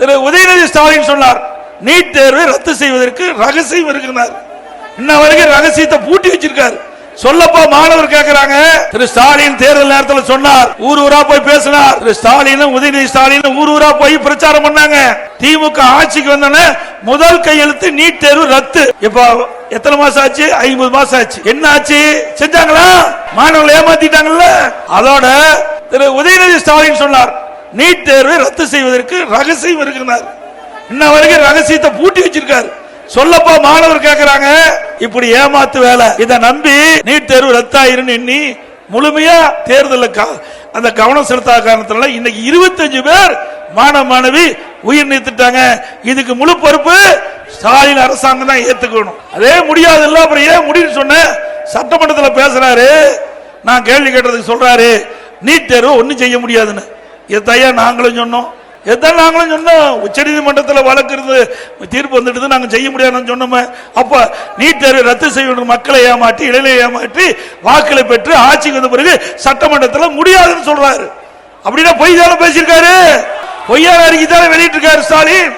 திரு உதயநிதி ஸ்டாலின் சொன்னார், நீட் தேர்வை ரத்து செய்வதற்கு ரகசியம் இருக்கிறார். இன்ன வரைக்கும் ரகசியத்தை பூட்டி வச்சிருக்காரு. சொல்லப்பா மாணவர் கேட்கிறாங்க. திரு ஸ்டாலின் தேர்தல் நேரத்தில் சொன்னார், ஊர் ஊரா போய் பேசினார். திரு ஸ்டாலின் உதயநிதி ஸ்டாலின் ஊர் ஊரா போய் பிரச்சாரம் பண்ணாங்க. திமுக ஆட்சிக்கு வந்தன முதல் கையெழுத்து நீட் தேர்வு ரத்து. இப்ப எத்தனை மாசம் ஆச்சு? 50 மாசம் ஆச்சு. என்ன ஆச்சு? செஞ்சாங்களா? மாணவர்கள் ஏமாத்திட்டாங்கல்ல. அதோட திரு உதயநிதி ஸ்டாலின் சொன்னார், நீட் தேர்வை ரத்து செய்வதற்கு ரகசியம் இருக்கிறார். இன்ன வரைக்கும் ரகசியத்தை பூட்டி வச்சிருக்காரு. சொல்லப்பா மாணவர் கேட்கிறாங்க. இப்படி ஏமாத்து வேலை. இதை நம்பி நீட் தேர்வு ரத்தாயிரும் எண்ணி முழுமையா தேர்தலுக்கு அந்த கவனம் செலுத்தாத காரணத்தினால இன்னைக்கு 25 பேர் மாணவ மாணவி உயிர் நீத்துட்டாங்க. இதுக்கு முழு பொறுப்பு ஸ்டாலின் அரசாங்கம் தான் ஏத்துக்கணும். அதே முடியாது இல்ல, அப்புறம் ஏன் முடியும்னு சொன்ன சட்டமன்றத்தில் பேசுறாரு. நான் கேள்வி கேட்டதுக்கு சொல்றாரு, நீட் தேர்வு ஒன்னும் செய்ய முடியாதுன்னு. எத்தையா நாங்களும் சொன்னோம், எதான் நாங்களும் சொன்னோம். உச்ச நீதிமன்றத்தில் வழக்கு இருந்து தீர்ப்பு வந்துட்டு நாங்கள் செய்ய முடியாதுன்னு சொன்னோமே. அப்ப நீட் தேர்வை ரத்து செய்ய மக்களை ஏமாற்றி இளைஞரை ஏமாற்றி வாக்களை பெற்று ஆட்சிக்கு வந்த பிறகு சட்டமன்றத்தில் முடியாதுன்னு சொல்றாரு. அப்படின்னா பொய் தானே பேசியிருக்காரு, பொய்யான அறிக்கை தானே வெளியிட்டு இருக்காரு ஸ்டாலின்.